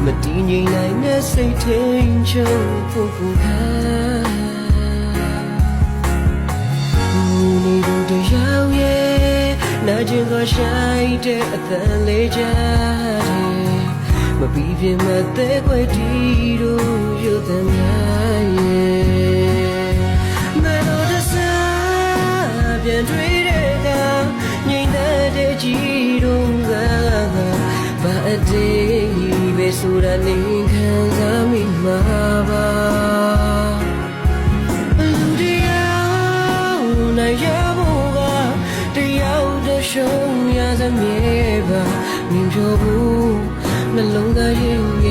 မတည်ငြိမ်နိုင်တဲ့စိတ်ထိန်ချုပ်ဖို့ကိုခံနေသူတယောက်ရဲ့နာကျင်သောရှိုင်းတဲ့အသံလေးကြတယ်မပြီးပြင်းမသေးခွေတီတို့ရုပ်သံများရဲ့မလို့တစားပြန်တွေ့တဲ့ကငြိမ်တဲ့ကြည်တို့ကဘာအတေးပဲဆိုတာနေခံစားမိမှာပါလူတယောက်နိုင်ရဖို့ကတယောက်တရှုံးရစမြဲပါမြင်ပြောဘူးနှလုံးသားရင်င